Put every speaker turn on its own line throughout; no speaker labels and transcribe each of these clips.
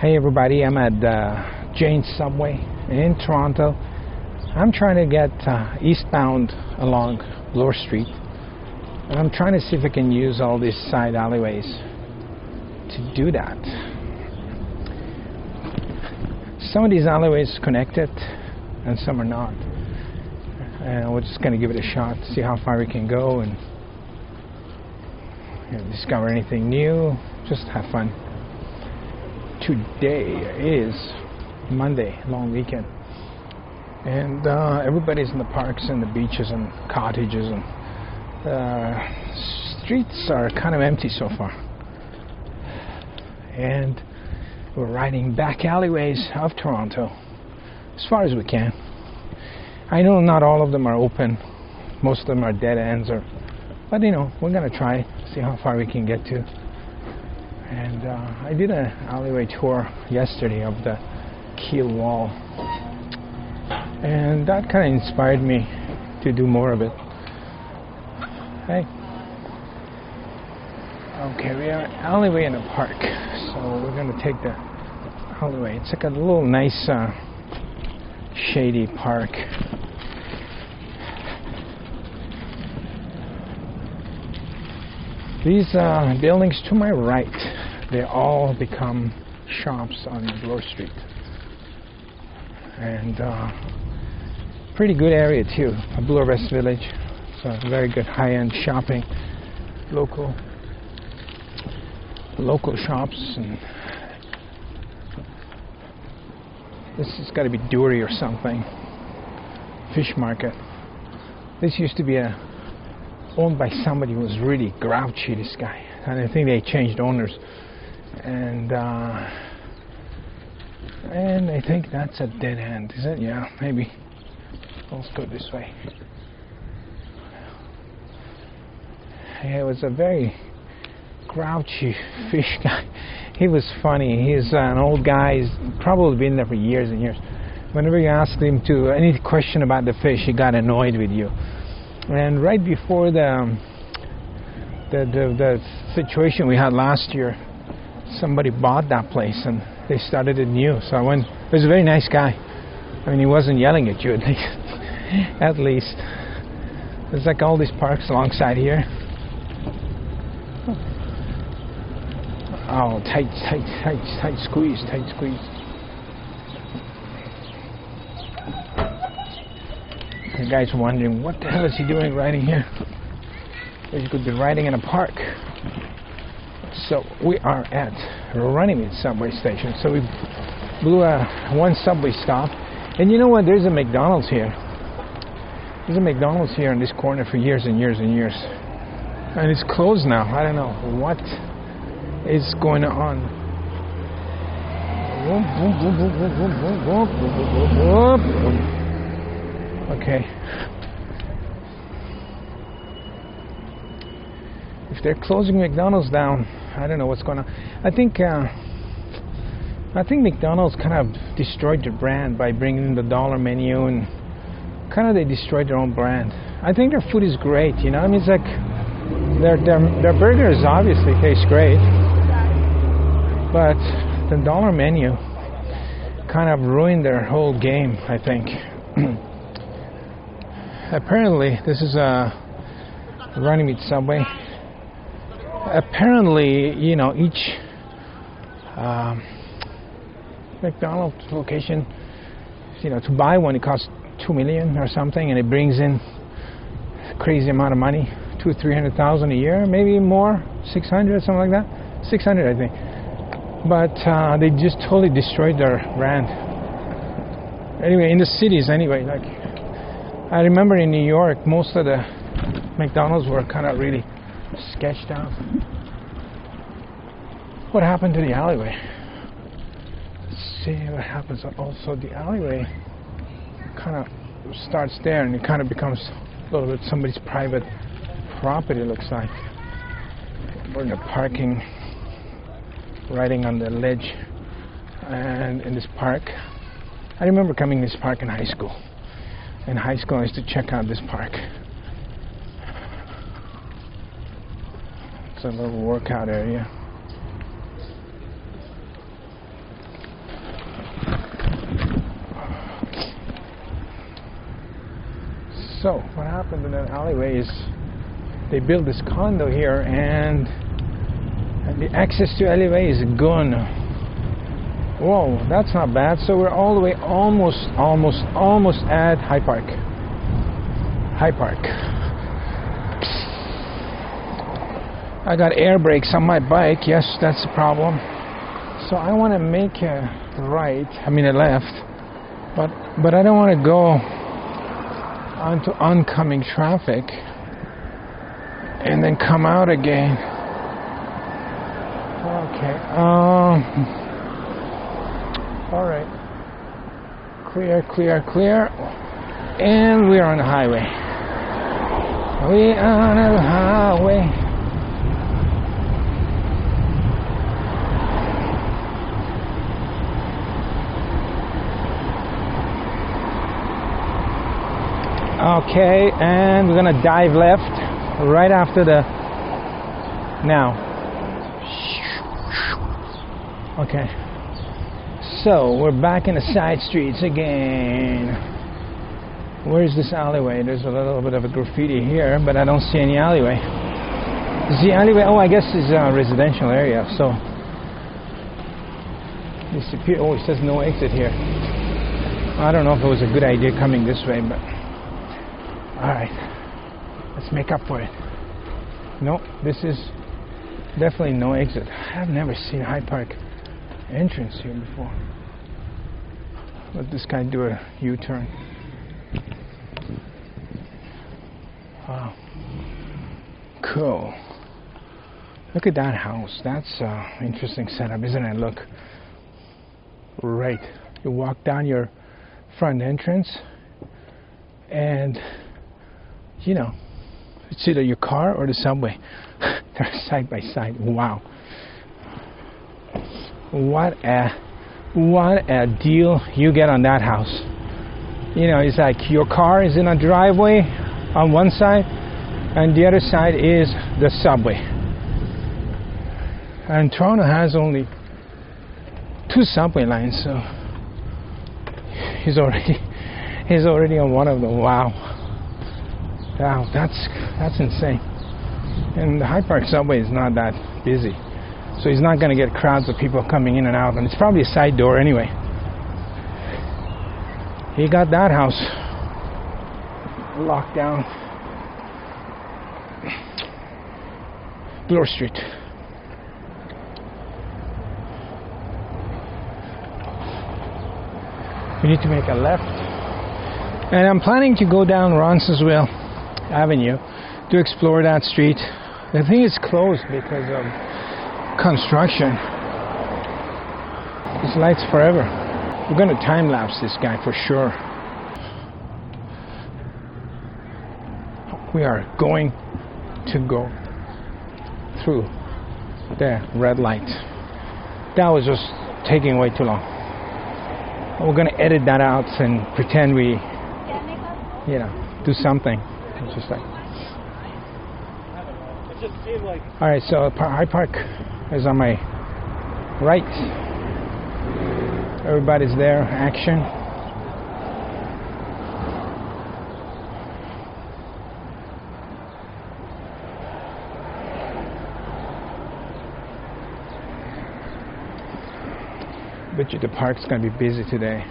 Hey everybody, I'm at Jane's Subway in Toronto. I'm trying to get eastbound along Bloor Street, and I'm trying to see if I can use all these side alleyways to do that. Some of these alleyways are connected and some are not, and we're just going to give it a shot, see how far we can go and discover anything new, just have fun. Today is Monday, long weekend, and everybody's in the parks and the beaches and cottages, and streets are kind of empty so far, and we're riding back alleyways of Toronto as far as we can. I know not all of them are open, most of them are dead ends, but you know, we're gonna try, see how far we can get to. And I did an alleyway tour yesterday of the Keele wall, and that kind of inspired me to do more of it. Hey. Okay, we are alleyway in a park, so we're going to take the alleyway. It's like a little nice shady park. These buildings to my right, they all become shops on Bloor Street, and pretty good area too. Bloor West Village, so very good high-end shopping, local shops, and this has got to be Dury or something. Fish market. This used to be owned by somebody who was really grouchy, this guy, and I think they changed owners, and I think that's a dead end, is it? Yeah, maybe. Let's go this way. Yeah, it was a very grouchy fish guy. He was funny. He's an old guy. He's probably been there for years and years. Whenever you asked him to any question about the fish, he got annoyed with you. And right before the situation we had last year, somebody bought that place and they started it new. So I went. He was a very nice guy. I mean, he wasn't yelling at you, at least. There's like all these parks alongside here. Oh, tight squeeze. The guy's wondering, what the hell is he doing riding here? He could be riding in a park. So we are at Runnymede subway station. So we blew one subway stop. And you know what? There's a McDonald's here. There's a McDonald's here in this corner for years and years and years. And it's closed now. I don't know what is going on. Okay. If they're closing McDonald's down, I don't know what's going on. I think McDonald's kind of destroyed their brand by bringing in the dollar menu, and kind of they destroyed their own brand. I think their food is great, you know. I mean, it's like their burgers obviously taste great, but the dollar menu kind of ruined their whole game, I think. Apparently, this is a Runnymede subway. Apparently, you know, each McDonald's location, you know, to buy one it costs $2 million or something, and it brings in a crazy amount of money, $200,000-300,000 a year, maybe more, 600, something like that, 600, I think. But they just totally destroyed their brand. Anyway, in the cities, anyway, like I remember in New York, most of the McDonald's were kind of really sketched out. What happened to the alleyway? Let's see what happens. Also, the alleyway kind of starts there, and it kind of becomes a little bit somebody's private property, looks like. We're in the parking, riding on the ledge, and in this park. I remember coming to this park in high school. In high school, I used to check out this park. It's a little workout area. So what happened in that alleyway is they built this condo here, and the access to alleyway is gone. Whoa, that's not bad. So we're all the way almost at High Park. High Park. I got air brakes on my bike. Yes, that's a problem. So I want to make a right, I mean a left, but I don't want to go onto oncoming traffic and then come out again. Okay. All right. Clear. And we're on the highway. We are on the highway. Okay, and we're gonna dive left right after the now. Okay, so we're back in the side streets again. Where's this alleyway? There's a little bit of a graffiti here, but I don't see any alleyway. Is the alleyway? Oh, I guess it's a residential area. So oh, it says no exit here. I don't know if it was a good idea coming this way, but. Alright, let's make up for it. No, this is definitely no exit. I've never seen Hyde Park entrance here before. Let this guy do a U-turn. Wow. Cool. Look at that house. That's an interesting setup, isn't it? Look. Right. You walk down your front entrance and you know, it's either your car or the subway. They're side by side. Wow. What a deal you get on that house. You know, it's like your car is in a driveway on one side and the other side is the subway. And Toronto has only 2 subway lines, so he's already on one of them. Wow. Wow, that's insane. And the Hyde Park subway is not that busy, so he's not going to get crowds of people coming in and out, and it's probably a side door anyway. He got that house locked down. Bloor Street. We need to make a left, and I'm planning to go down Roncesvalles Avenue to explore that street. I think it's closed because of construction. This lights forever. We're going to time lapse this guy for sure. We are going to go through the red light. That was just taking way too long. We're going to edit that out and pretend we, you know, do something. It's just like. All right, so High Park is on my right. Everybody's there. Action. Bet you the park's gonna be busy today.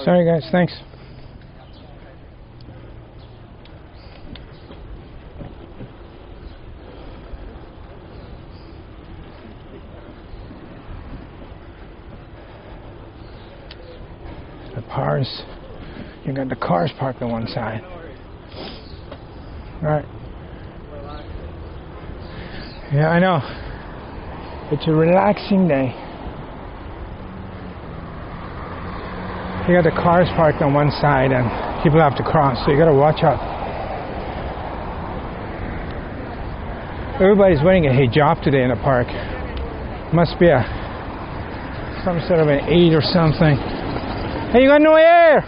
Sorry guys, thanks. The cars, you got the cars parked on one side. Right. Yeah, I know. It's a relaxing day. You got the cars parked on one side and people have to cross, so you got to watch out. Everybody's wearing a hijab today in the park. Must be a Some sort of an 8 or something. Hey, you got no air!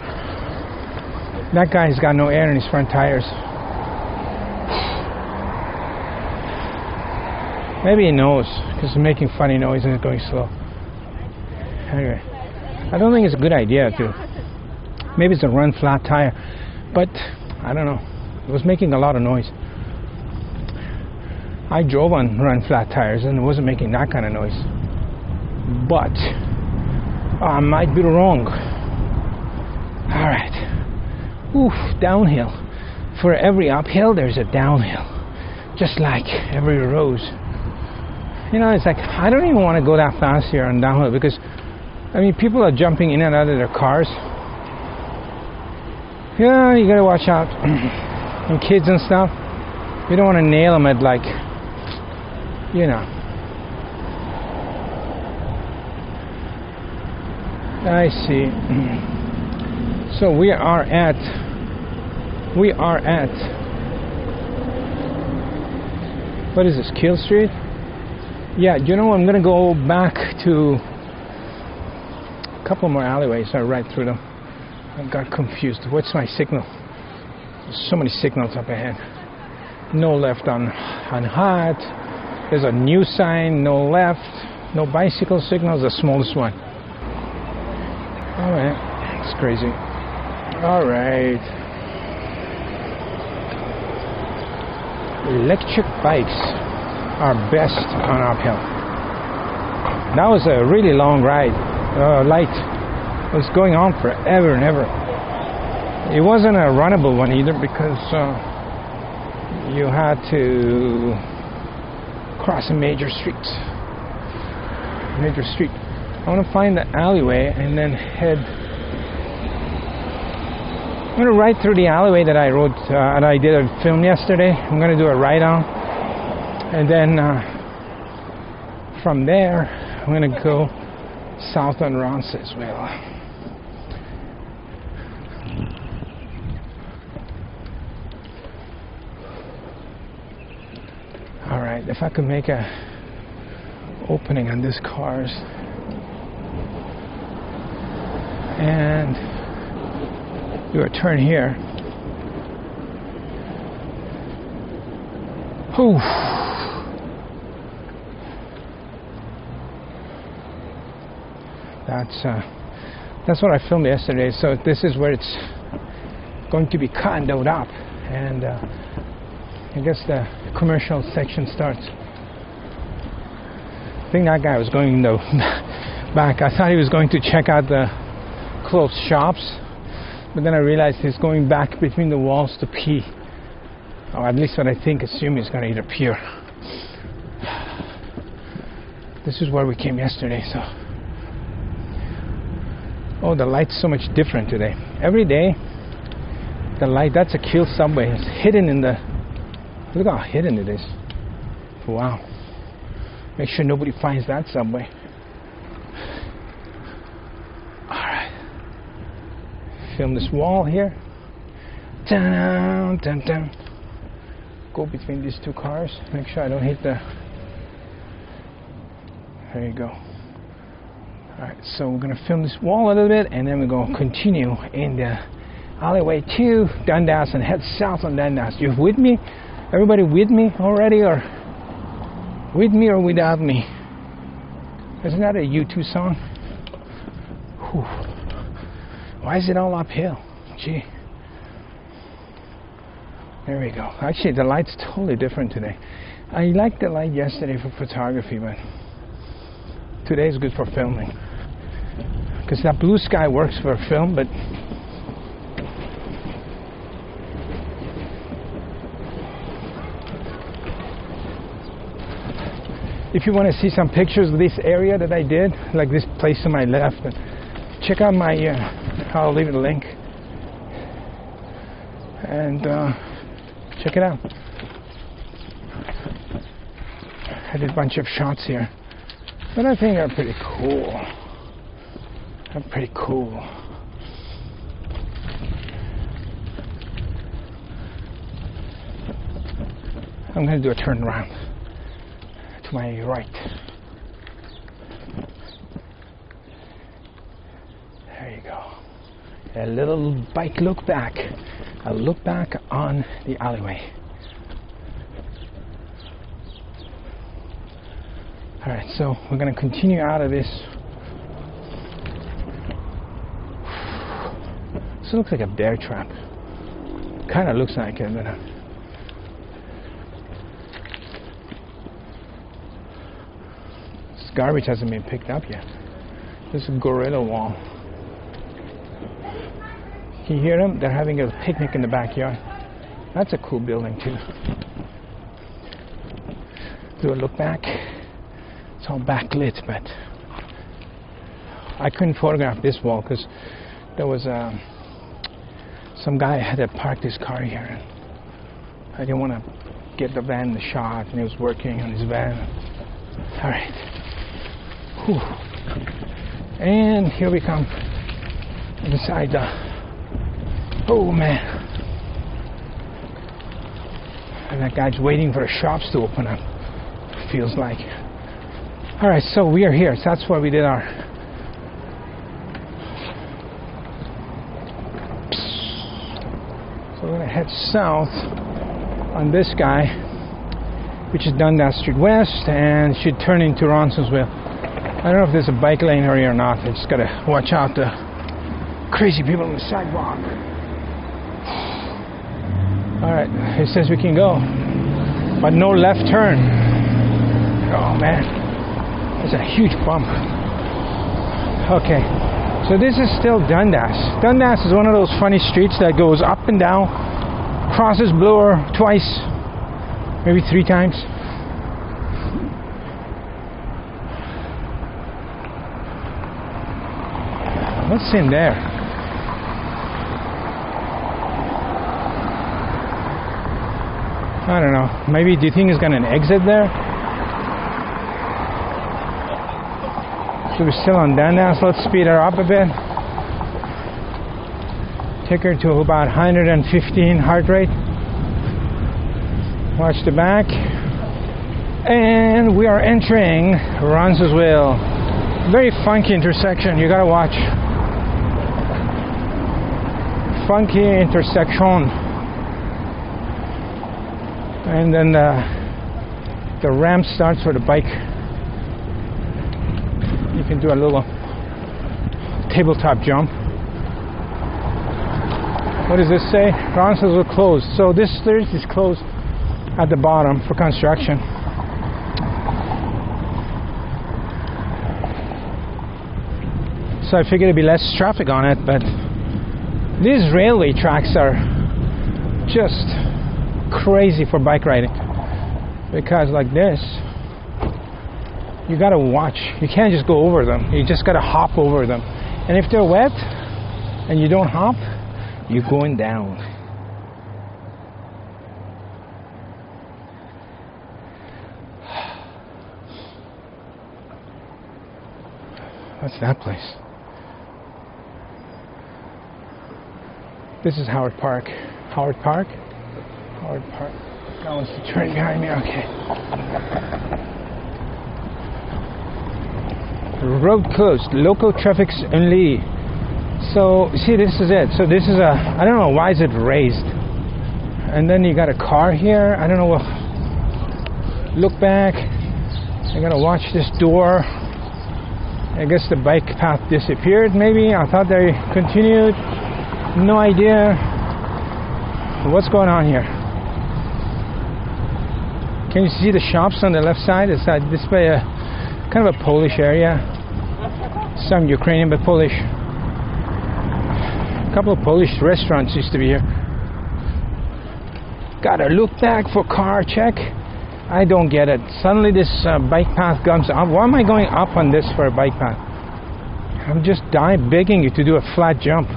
That guy's got no air in his front tires. Maybe he knows, because he's making funny noise and it's going slow. Anyway, I don't think it's a good idea to. Maybe it's a run flat tire, but I don't know. It was making a lot of noise. I drove on run flat tires and it wasn't making that kind of noise. But I might be wrong. All right. Oof, downhill. For every uphill, there's a downhill. Just like every rose. You know, it's like, I don't even want to go that fast here on downhill because, I mean, people are jumping in and out of their cars. Yeah, you gotta watch out. And kids and stuff, you don't want to nail them at, like, you know. I see. So we are at what is this, Keele Street? Yeah, you know, I'm gonna go back to a couple more alleyways. I right through them. I got confused. What's my signal? There's so many signals up ahead. No left on Hot. There's a new sign, no left. No bicycle signals, the smallest one. Alright, it's crazy. Alright. Electric bikes are best on uphill. That was a really long ride. Light. It was going on forever and ever. It wasn't a runnable one either because you had to cross a major street. I want to find the alleyway and then head. I'm going to ride through the alleyway that I rode and I did a film yesterday. I'm going to do a ride on, and then from there I'm going to go south on Roncesvalles. All right, if I could make a opening on these cars and do a turn here. Whew. That's what I filmed yesterday. So this is where it's going to be condoed up, and I guess the commercial section starts. I think that guy was going though back. I thought he was going to check out the closed shops, but then I realized he's going back between the walls to pee. Or at least what I assume he's going to either pee or. This is where we came yesterday, so. Oh, the light's so much different today. Every day, the light, that's a Keele subway. It's hidden in the. Look how hidden it is. Wow. Make sure nobody finds that subway. Alright. Film this wall here. Dun, dun, dun. Go between these two cars. Make sure I don't hit the. There you go. Alright, so we're going to film this wall a little bit, and then we're going to continue in the alleyway to Dundas and head south on Dundas. You with me? Everybody with me already, or with me or without me? Isn't that a U2 song? Whew. Why is it all uphill? Gee. There we go. Actually, the light's totally different today. I liked the light yesterday for photography, but today is good for filming. Because that blue sky works for film, but if you want to see some pictures of this area that I did, like this place to my left, check out my, I'll leave a link, and check it out. I did a bunch of shots here, but I think they're pretty cool. They're pretty cool. I'm going to do a turn around to my right. A little bike look back. A look back on the alleyway. Alright, so we're going to continue out of this. This looks like a bear trap. Kind of looks like it, but this garbage hasn't been picked up yet. This is a gorilla wall. Can you hear them? They're having a picnic in the backyard. That's a cool building too. Do a look back. It's all backlit, but I couldn't photograph this wall because there was some guy had to park his car here. And I didn't want to get the van in the shot, and he was working on his van. All right. Whew. And here we come inside the. Oh man. And that guy's waiting for the shops to open up. Feels like. All right, so we are here. So that's why we did our. So we're gonna head south on this guy, which is Dundas Street West, and should turn into Roncesvalles. I don't know if there's a bike lane area or not. I just gotta watch out the crazy people on the sidewalk. All right, it says we can go, but no left turn. Oh man, there's a huge bump. Okay, so this is still Dundas. Dundas is one of those funny streets that goes up and down, crosses Bloor twice, maybe 3 times. What's in there? I don't know. Maybe do you think it's got an exit there? So we're still on Dundas. Let's speed her up a bit. Take her to about 115 heart rate. Watch the back. And we are entering Roncesvalles. Very funky intersection. You gotta watch. Funky intersection. And then the ramp starts for the bike. You can do a little tabletop jump. What does this say? Roncesvalles closed. So this street is closed at the bottom for construction. So I figured it'd be less traffic on it, but these railway tracks are just crazy for bike riding, because like this you gotta watch. You can't just go over them. You just gotta hop over them, and if they're wet and you don't hop, you're going down. What's that place? This is Howard Park. Howard Park. That was the train behind me. Okay. Road closed. Local traffic's only. So see, this is it. So this is a. I don't know why is it raised. And then you got a car here. I don't know what. Look back. I gotta watch this door. I guess the bike path disappeared. Maybe I thought they continued. No idea. What's going on here? Can you see the shops on the left side? It's this way a kind of a Polish area. Some Ukrainian, but Polish. A couple of Polish restaurants used to be here. Gotta look back for car check. I don't get it. Suddenly this bike path comes up. Why am I going up on this for a bike path? I'm just begging you to do a flat jump.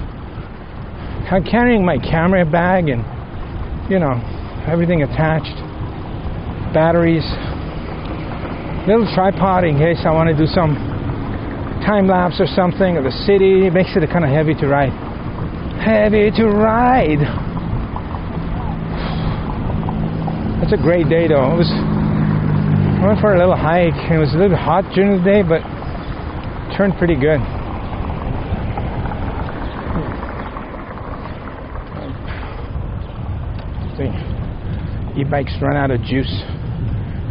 I'm carrying my camera bag and, you know, everything attached. Batteries, little tripod in case I want to do some time lapse or something of the city. It makes it kind of heavy to ride. Heavy to ride. It's a great day though. I went for a little hike. It was a little hot during the day, but it turned pretty good. the e-bikes run out of juice.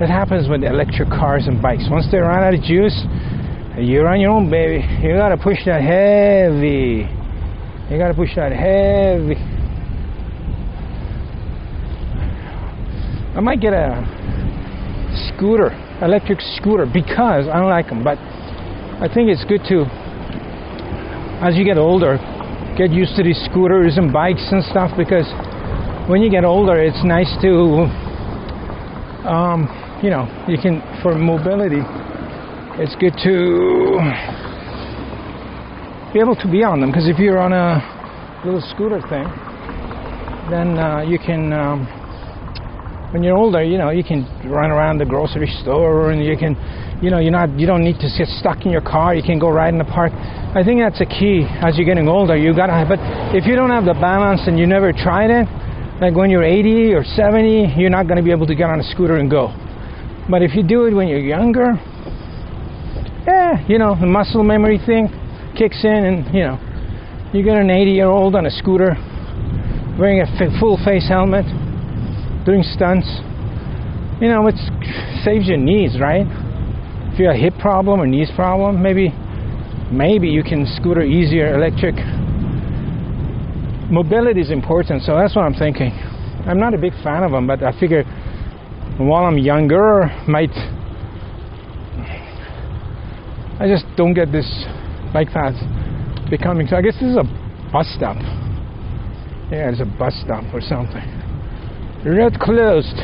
That happens with electric cars and bikes. Once they run out of juice, you're on your own, baby. You gotta push that heavy. You gotta push that heavy. I might get a scooter, electric scooter, because I don't like them, but I think it's good to, as you get older, get used to these scooters and bikes and stuff, because when you get older, it's nice to, you know, you can, for mobility, it's good to be able to be on them, because if you're on a little scooter thing, then you can, when you're older, you know, you can run around the grocery store, and you can, you know, you don't need to get stuck in your car. You can go right in the park. I think that's a key as you're getting older. You gotta have, but if you don't have the balance and you never tried it, like when you're 80 or 70, you're not going to be able to get on a scooter and go. But if you do it when you're younger, you know, the muscle memory thing kicks in, and you know, you get an 80-year-old on a scooter wearing a full face helmet, doing stunts. You know, it saves your knees, right? If you have a hip problem or knees problem, maybe you can scooter easier. Electric mobility is important, so that's what I'm thinking. I'm not a big fan of them, but I figure while I'm younger, I just don't get this bike path becoming. So I guess this is a bus stop. Yeah, it's a bus stop or something. Road closed.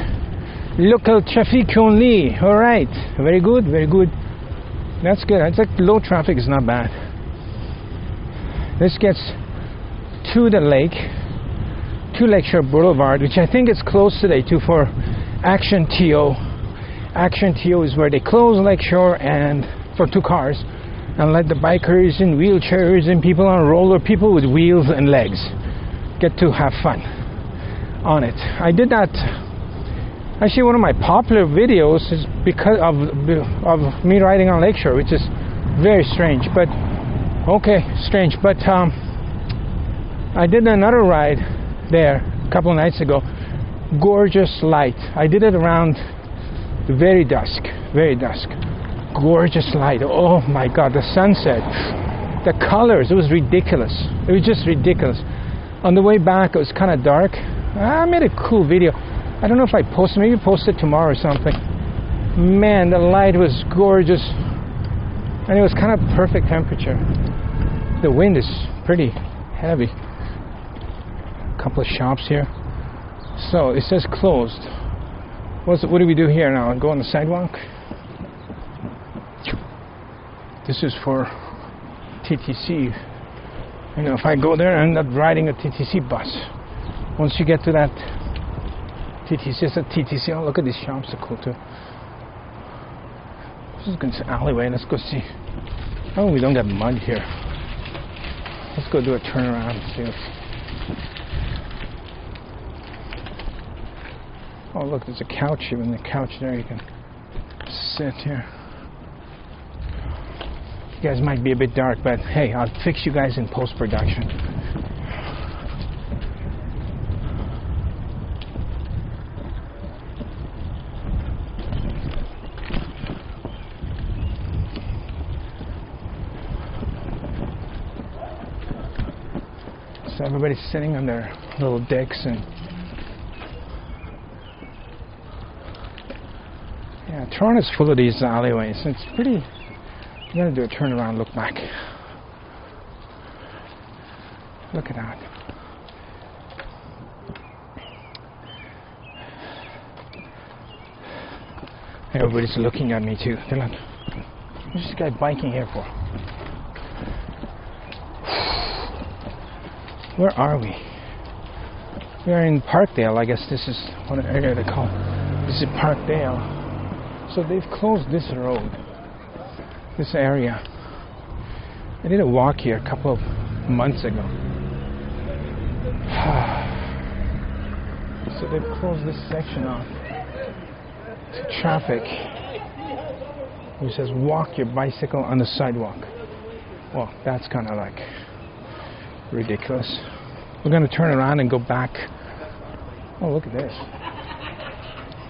Local traffic only. All right. Very good. Very good. That's good. It's like low traffic is not bad. This gets to the lake, to Lakeshore Boulevard, which I think is closed today too for Action TO. Action TO is where they close Lakeshore and for 2 cars and let the bikers and wheelchairs and people on roller, people with wheels and legs, get to have fun on it. I did that. Actually, one of my popular videos is because of me riding on Lakeshore, which is very strange. But okay, strange. But I did another ride there a couple of nights ago. Gorgeous light. I did it around very dusk. Very dusk. Gorgeous light. Oh my God, the sunset, the colors. It was ridiculous. It was just ridiculous. On the way back, it was kind of dark. I made a cool video. I don't know if I posted, maybe post it tomorrow or something. Man, the light was gorgeous. And it was kind of perfect temperature. The wind is pretty heavy. A couple of shops here. So it says closed. What do we do here now? Go on the sidewalk? This is for TTC. You know, if I go there, I end up riding a TTC bus. Once you get to that TTC, it's a TTC. Oh, look at these shops, they're cool too. This is going to Alleyway. Let's go see. Oh, we don't get mud here. Let's go do a turnaround and see. Oh, look, there's a couch. Even the couch there, you can sit here. You guys might be a bit dark, but hey, I'll fix you guys in post-production. So everybody's sitting on their little decks, and yeah, Toronto's full of these alleyways. It's pretty. I'm gonna do a turnaround, look back. Look at that. Everybody's looking at me too. They're like, what's this guy biking here for? Where are we? We are in Parkdale. I guess this is what area they call. This is Parkdale. So they've closed this road, this area. I did a walk here a couple of months ago. So they've closed this section off to traffic. It says walk your bicycle on the sidewalk. Well, that's kind of like ridiculous. We're going to turn around and go back Oh, look at this.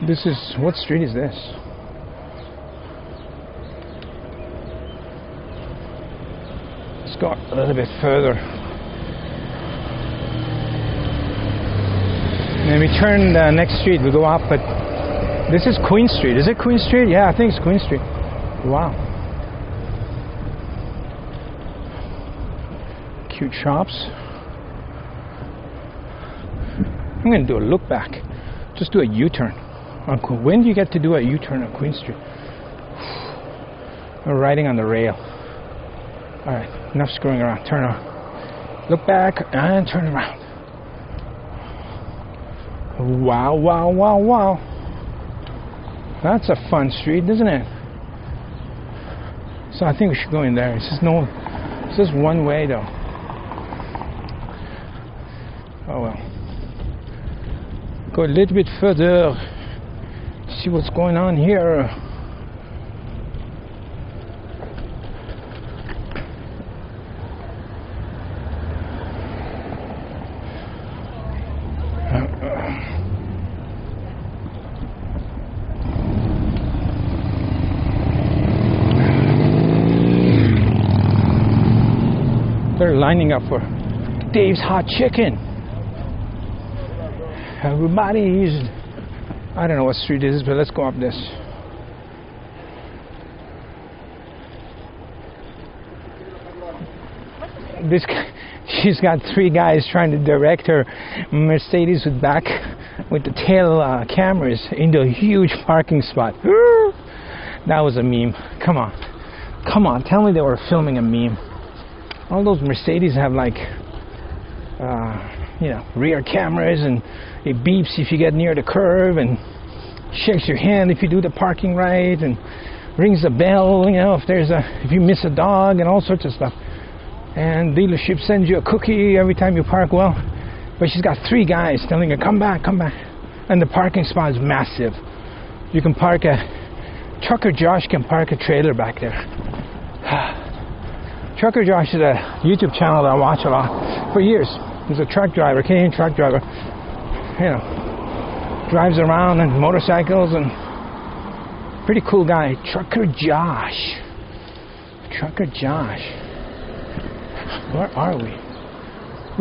This is, what street is this? Let's go a little bit further. Then we turn the next street, we go up, but this is Queen Street. Is it Queen Street? Yeah, I think it's Queen Street. Wow. Cute shops. I'm going to do a look back. Just do a U-turn. When do you get to do a U-turn on Queen Street? We're riding on the rail. Alright, enough screwing around. Turn on. Look back and turn around. Wow, wow, wow, wow. That's a fun street, isn't it? So I think we should go in there. It's just one way though. Oh well. Go a little bit further. See what's going on here. They're lining up for Dave's Hot Chicken. Everybody's, I don't know what street it is, but let's go up this. This, she's got 3 guys trying to direct her Mercedes with the tail cameras into a huge parking spot. That was a meme. Come on, tell me they were filming a meme. All those Mercedes have like, rear cameras, and it beeps if you get near the curve, and shakes your hand if you do the parking right, and rings a bell, if you miss a dog, and all sorts of stuff. And dealership sends you a cookie every time you park well. But she's got 3 guys telling her, come back. And the parking spot is massive. You can park Trucker Josh can park a trailer back there. Trucker Josh is a YouTube channel that I watch a lot for years. He's a truck driver, Canadian truck driver. Drives around on motorcycles, and pretty cool guy. Trucker Josh. Where are we?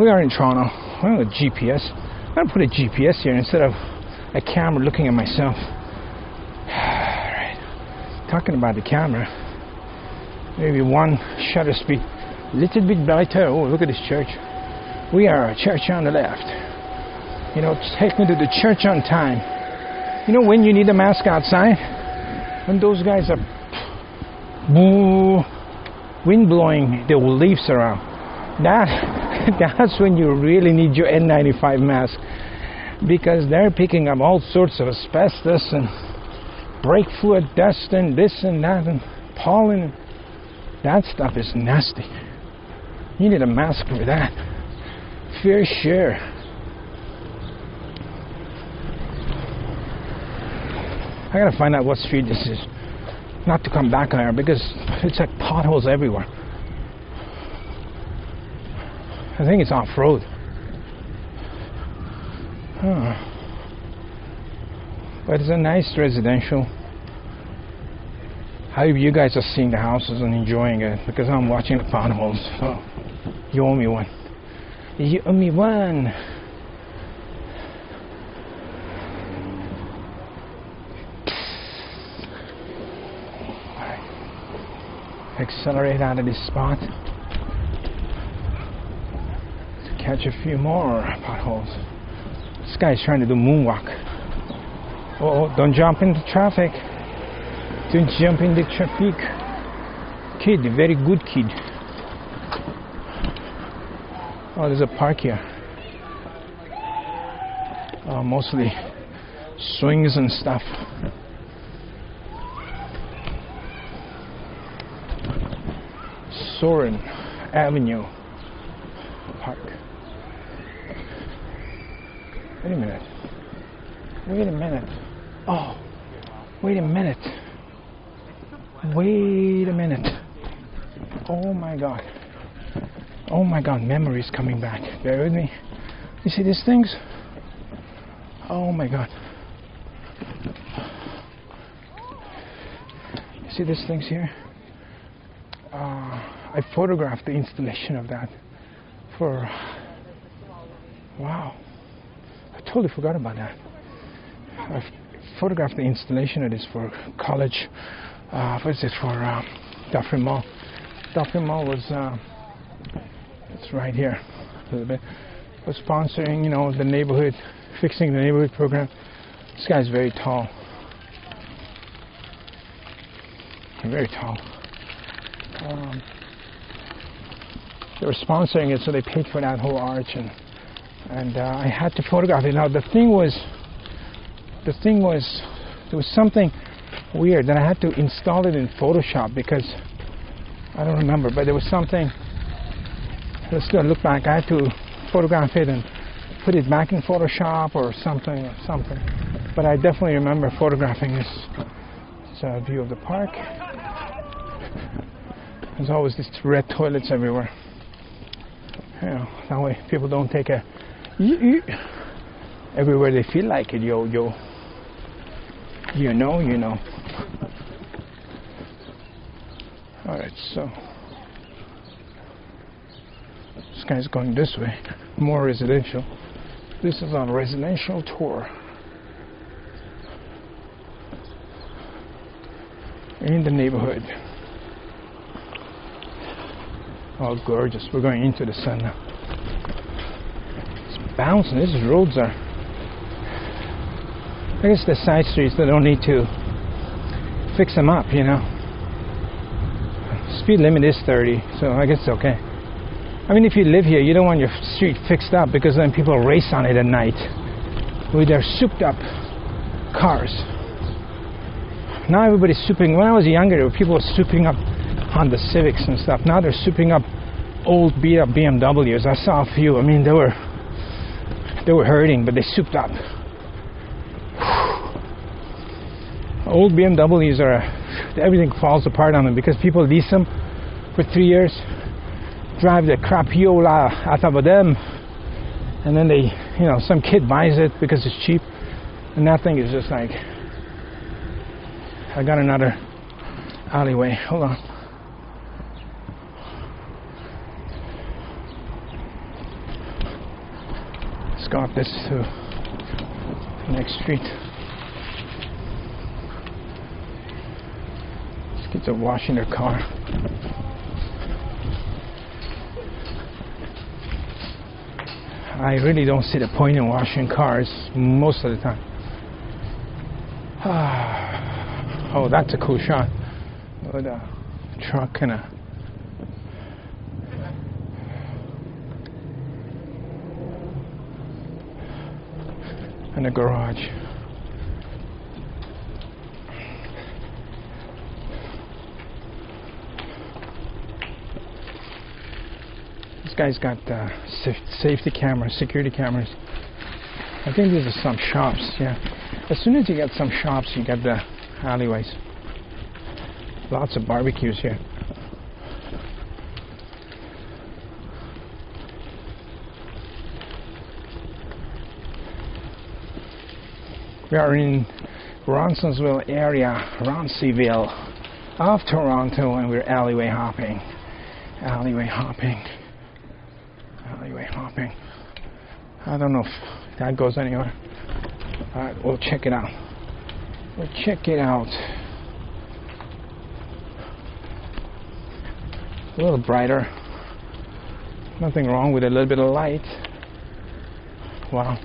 We are in Toronto. We're on a GPS. I'm going to put a GPS here instead of a camera looking at myself. Alright. Talking about the camera. Maybe one shutter speed. Little bit brighter. Oh, look at this church. We are a church on the left. Take me to the church on time. When you need a mask outside? When those guys are wind blowing the leaves around. That's when you really need your N95 mask, because they're picking up all sorts of asbestos and brake fluid dust and this and that and pollen. That stuff is nasty. You need a mask for that. For sure. I gotta find out what street this is. Not to come back on here, because it's like potholes everywhere. I think it's off-road. But it's a nice residential. I hope you guys are seeing the houses and enjoying it, because I'm watching the potholes. So you owe me one. You owe me one. Accelerate out of this spot to catch a few more potholes. This guy's trying to do moonwalk. Oh, don't jump into traffic. Don't jump in the traffic. Kid, very good kid. Oh, there's a park here. Mostly swings and stuff. Soren Avenue Park. Wait a minute. Oh, wait a minute. Oh my god, memories coming back. Bear with me. You see these things? Oh my God. You see these things here? I photographed the installation of that for, wow, I totally forgot about that. I photographed the installation of this for college, what is it, for Dufferin Mall. Dufferin Mall was, it's right here a little bit, was sponsoring, you know, the neighborhood, fixing the neighborhood program. This guy's very tall. Very tall. They were sponsoring it, so they paid for that whole arch, and I had to photograph it. Now the thing was, there was something weird that I had to install it in Photoshop because I don't remember, but there was something. Let's go look back. I had to photograph it and put it back in Photoshop or something. But I definitely remember photographing this. It's a view of the park. There's always these red toilets everywhere. You know, that way people don't take a everywhere they feel like it. You know. All right, so this guy's going this way, more residential. This is on a residential tour in the neighborhood. Oh, gorgeous. We're going into the sun now. It's bouncing. These roads are, I guess the side streets, they don't need to fix them up, you know. Speed limit is 30, so I guess it's okay. I mean, if you live here, you don't want your street fixed up because then people race on it at night with their souped up cars. Now everybody's souping. When I was younger, people were souping up Honda Civics and stuff. Now they're souping up old beat up BMWs. I saw a few. I mean, they were hurting, but they souped up. Old BMWs are, everything falls apart on them because people lease them for 3 years, drive the crapiola out of them, and then they, you know, some kid buys it because it's cheap, and that thing is just like, I got another alleyway. Hold on. Let's go up this to the next street. These kids are washing their car. I really don't see the point in washing cars most of the time. Oh, that's a cool shot with a truck and a garage. This guy's got safety cameras, security cameras. I think these are some shops, yeah. As soon as you get some shops, you get the alleyways. Lots of barbecues here. We are in Roncesvalles area, Roncesvalles of Toronto, and we're alleyway hopping. Alleyway hopping. Alleyway hopping. I don't know if that goes anywhere. Alright, we'll check it out. We'll check it out. A little brighter. Nothing wrong with a little bit of light. Wow.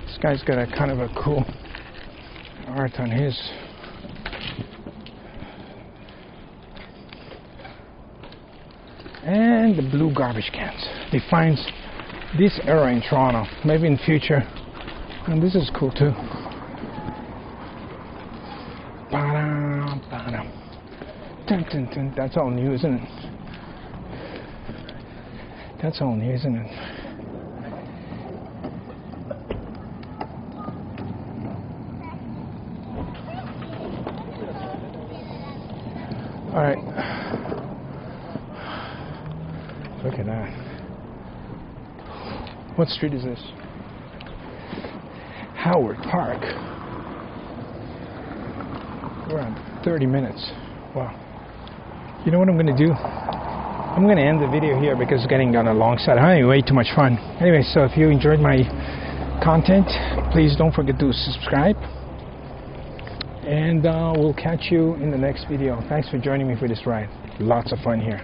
This guy's got a kind of a cool art on his. And the blue garbage cans defines this era in Toronto. Maybe in future. And this is cool too. Ba-dum, ba-dum. Dun, dun, dun. That's all new, isn't it? That's all new, isn't it? All right. Look at that. What street is this? Howard Park. We're on 30 minutes. Wow. You know what I'm going to do? I'm going to end the video here because it's getting on a long side. I'm having way too much fun. Anyway, so if you enjoyed my content, please don't forget to subscribe. And we'll catch you in the next video. Thanks for joining me for this ride. Lots of fun here.